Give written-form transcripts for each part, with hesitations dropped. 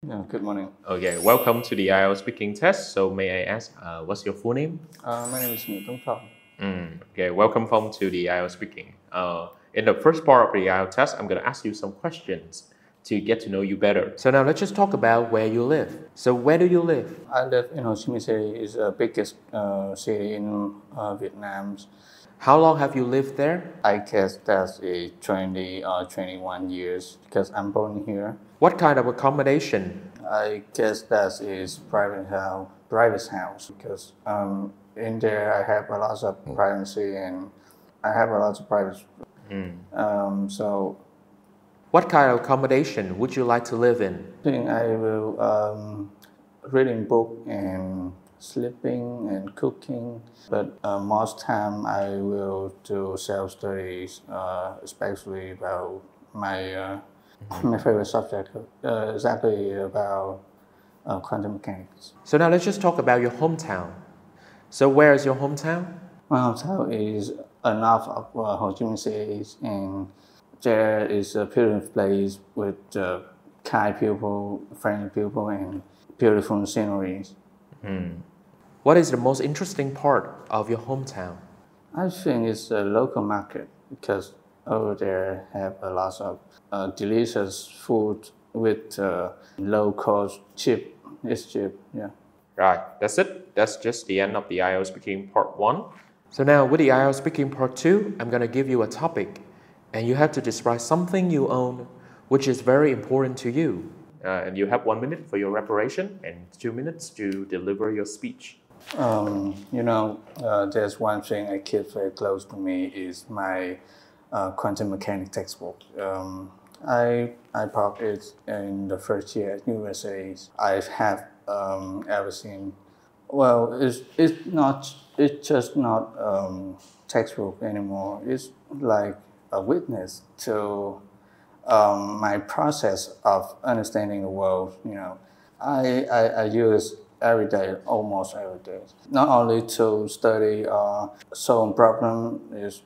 Good morning. Okay, welcome to the IELTS Speaking Test. So may I ask, what's your full name? My name is Nguyễn Okay, welcome home to the IELTS Speaking. In the first part of the IELTS test, I'm going to ask you some questions to get to know you better. So now let's just talk about where you live. So where do you live? I live in Ho Chi Minh City. It's the biggest city in Vietnam. How long have you lived there? I guess that's 20 or 21 years because I'm born here. What kind of accommodation? I guess that is private house because in there I have a lot of privacy and I have a lot of privacy. So what kind of accommodation would you like to live in? I think I will reading book and sleeping and cooking, but most time I will do self-studies, especially about my my favorite subject, exactly about quantum mechanics. So now let's just talk about your hometown. So where is your hometown? My hometown is north of Ho Chi Minh City, and there is a beautiful place with kind people, friendly people, and beautiful sceneries. What is the most interesting part of your hometown? I think it's a local market because over there have a lot of delicious food with low cost, cheap. It's cheap, yeah. Right, that's it. That's just the end of the IELTS Speaking Part 1. So now with the IELTS Speaking Part 2, I'm going to give you a topic and you have to describe something you own which is very important to you. And you have 1 minute for your preparation and 2 minutes to deliver your speech. There's one thing I keep very close to me is my quantum mechanics textbook. I bought it in the first year at university. I have everything. Well, it's just not textbook anymore. It's like a witness to my process of understanding the world. I use every day, almost every day. Not only to study or solve problem, is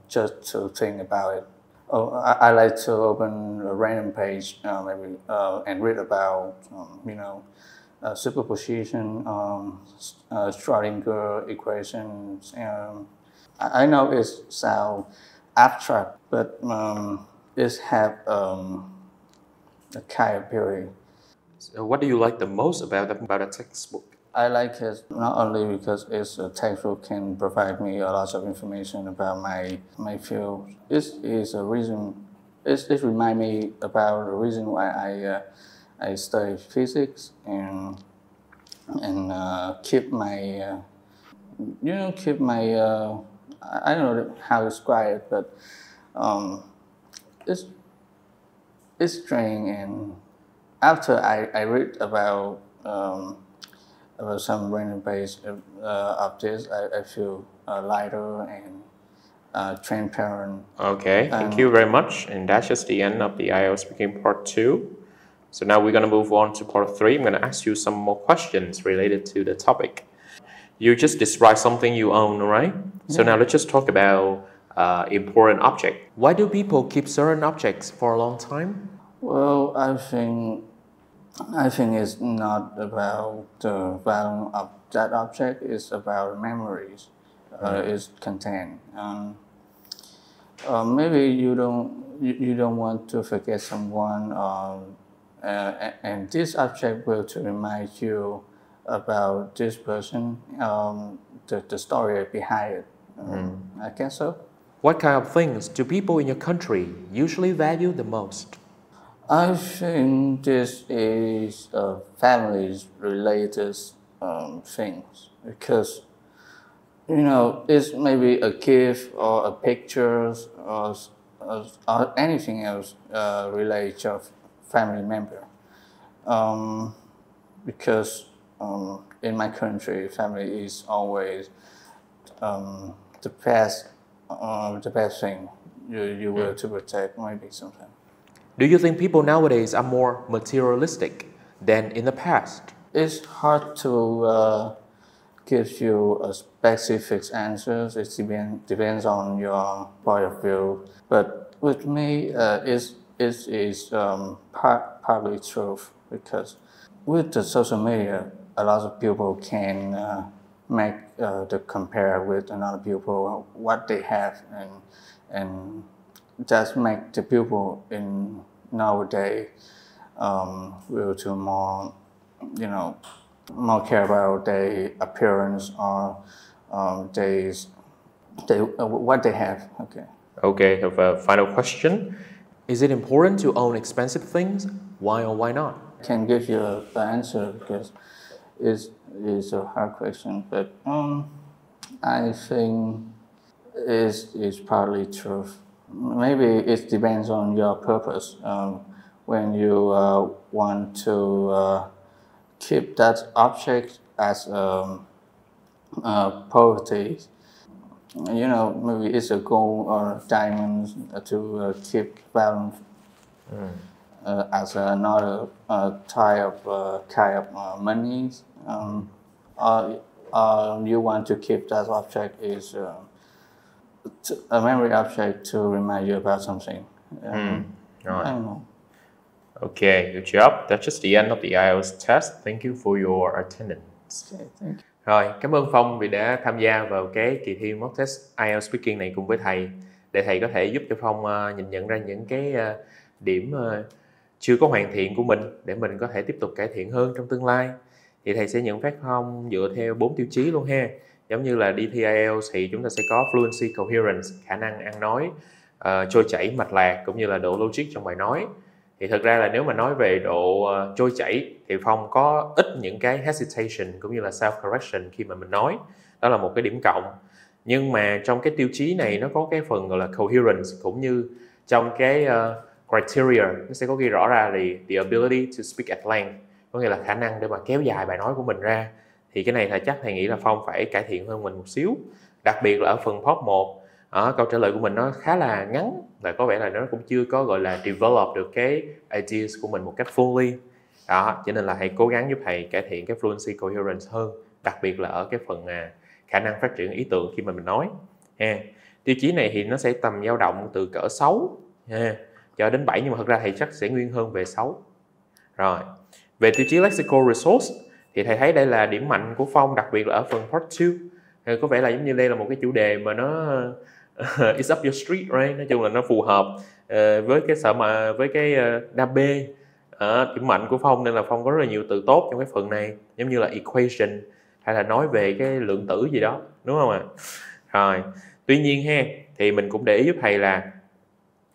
just to think about it. I like to open a random page and read about superposition, Schrodinger equations. I know it sounds abstract, but it have a kind of theory. So what do you like the most about a textbook? I like it not only because it's a textbook can provide me a lot of information about my field. It is a reason. It reminds me about the reason why I study physics and keep my I don't know how to describe it, but it's strange. And after I read about some random page of this, I feel lighter and transparent. Okay, thank you very much. And that's just the end of the IELTS Speaking Part 2. So now we're going to move on to Part 3. I'm going to ask you some more questions related to the topic. You just described something you own, right? Yeah. So now let's just talk about important object. Why do people keep certain objects for a long time? Well, I think it's not about the value of that object. It's about memories. Its content. Maybe you don't want to forget someone, and this object will to remind you about this person, the story behind it. I guess so. What kind of things do people in your country usually value the most? I think this is families related things because it's maybe a gift or a picture or anything else related to family member. Because in my country, family is always the best thing you will to protect maybe sometimes. Do you think people nowadays are more materialistic than in the past? It's hard to give you a specific answer. It depends on your point of view. But with me, it is partly true. because with the social media, a lot of people can make the compare with another people what they have, and just make the people in nowadays will to more, more care about their appearance or what they have. Okay, I have a final question. Is it important to own expensive things? Why or why not? I can give you the answer because it's a hard question, but I think it's partly true. Maybe it depends on your purpose. When you want to keep that object as property, maybe it's a gold or diamonds to keep balance as another kind of money. Or you want to keep that object is a memory object to remind you about something. Right. I don't know. Okay, good job. That's just the end of the IELTS test. Thank you for your attendance. Okay, thank you. Rồi, cảm ơn Phong vì đã tham gia vào cái kỳ thi Mocktest IELTS Speaking này cùng với thầy, để thầy có thể giúp cho Phong nhìn nhận ra những cái điểm chưa có hoàn thiện của mình để mình có thể tiếp tục cải thiện hơn trong tương lai. Thì thầy sẽ nhận phát Phong dựa theo 4 tiêu chí luôn ha. Giống như là đi thi IELTS thì chúng ta sẽ có fluency, coherence, khả năng ăn nói, trôi chảy, mạch lạc, cũng như là độ logic trong bài nói. Thì thực ra là nếu mà nói về độ trôi chảy thì Phong có ít những cái hesitation cũng như là self-correction khi mà mình nói. Đó là một cái điểm cộng. Nhưng mà trong cái tiêu chí này nó có cái phần gọi là coherence, cũng như trong cái criteria nó sẽ có ghi rõ ra là the ability to speak at length, có nghĩa là khả năng để mà kéo dài bài nói của mình ra. Thì cái này là chắc thầy nghĩ là Phong phải cải thiện hơn mình một xíu. Đặc biệt là ở phần part 1, câu trả lời của mình nó khá là ngắn, và có vẻ là nó cũng chưa có gọi là develop được cái ideas của mình một cách fully. Đó, cho nên là hãy cố gắng giúp thầy cải thiện cái fluency coherence hơn, đặc biệt là ở cái phần khả năng phát triển ý tưởng khi mà mình nói. Tiêu chí này thì nó sẽ tầm dao động từ cỡ 6 cho đến 7, nhưng mà thật ra thầy chắc sẽ nguyên hơn về 6. Rồi, về tiêu chí lexical resource thì thầy thấy đây là điểm mạnh của Phong, đặc biệt là ở phần part 2. Có vẻ là giống như đây là một cái chủ đề mà nó it's up your street, right? Nói chung là nó phù hợp với cái với cái đam mê, điểm mạnh của Phong, nên là Phong có rất là nhiều từ tốt trong cái phần này, giống như là equation hay là nói về cái lượng tử gì đó, đúng không ạ? Rồi, tuy nhiên thì mình cũng để ý giúp thầy là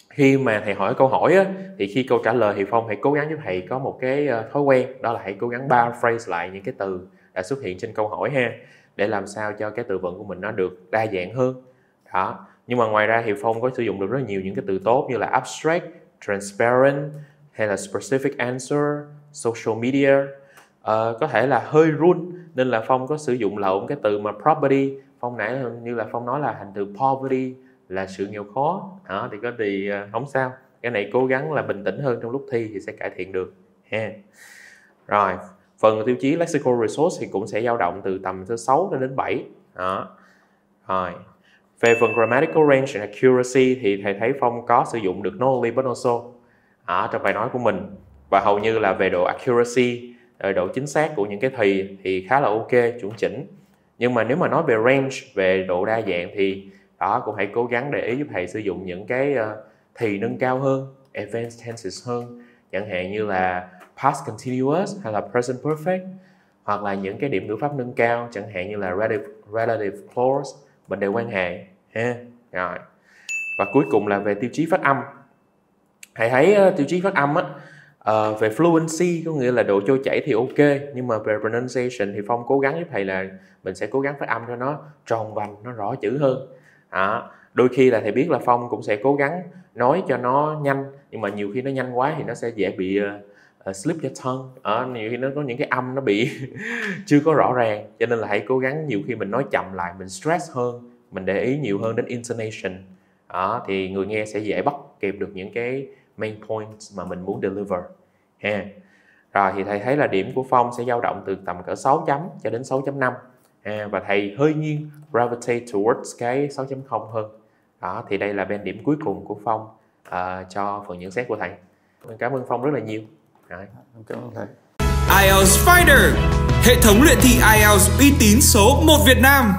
khi mà thầy hỏi câu hỏi thì khi câu trả lời thì Phong hãy cố gắng giúp thầy có một cái thói quen, đó là hãy cố gắng paraphrase lại những cái từ đã xuất hiện trên câu hỏi để làm sao cho cái từ vựng của mình nó được đa dạng hơn. Đó. Nhưng mà ngoài ra thì Phong có sử dụng được rất nhiều những cái từ tốt như là abstract, transparent hay là specific answer, social media. Có thể là hơi run nên là Phong có sử dụng lộn cái từ mà property. Phong nãy như là Phong nói là thành từ poverty là sự nghèo khó. Đó, thì có gì không sao. Cái này cố gắng là bình tĩnh hơn trong lúc thi thì sẽ cải thiện được. Rồi, phần tiêu chí lexical resource thì cũng sẽ dao động từ tầm từ 6 đến 7. Đó. Rồi. Về phần grammatical range and accuracy thì thầy thấy Phong có sử dụng được not only but also trong bài nói của mình. Và hầu như là về độ accuracy, độ chính xác của những cái thì khá là ok, chuẩn chỉnh. Nhưng mà nếu mà nói về range, về độ đa dạng thì đó cũng hãy cố gắng để ý giúp thầy sử dụng những cái thì nâng cao hơn, advanced tenses hơn, chẳng hạn như là past continuous hay là present perfect, hoặc là những cái điểm ngữ pháp nâng cao chẳng hạn như là relative clause, mệnh đề quan hệ Rồi. Và cuối cùng là về tiêu chí phát âm. Thầy thấy tiêu chí phát âm về fluency có nghĩa là độ trôi chảy thì ok, nhưng mà về pronunciation thì Phong cố gắng giúp thầy là mình sẽ cố gắng phát âm cho nó tròn vành, nó rõ chữ hơn. Đôi khi là thầy biết là Phong cũng sẽ cố gắng nói cho nó nhanh, nhưng mà nhiều khi nó nhanh quá thì nó sẽ dễ bị slip your tongue. Nhiều khi nó có những cái âm nó bị chưa có rõ ràng, cho nên là hãy cố gắng nhiều khi mình nói chậm lại, mình stress hơn, mình để ý nhiều hơn đến intonation. Thì người nghe sẽ dễ bắt kịp được những cái main points mà mình muốn deliver. Rồi thì thầy thấy là điểm của Phong sẽ dao động từ tầm cỡ 6 chấm cho đến 6.5. Và thầy hơi nghiêng gravitate towards cái 6.0 hơn. Thì đây là bên điểm cuối cùng của Phong cho phần nhận xét của thầy. Cảm ơn Phong rất là nhiều. Right. Cảm ơn thầy. IELTS Fighter, hệ thống luyện thi IELTS uy tín số 1 Việt Nam.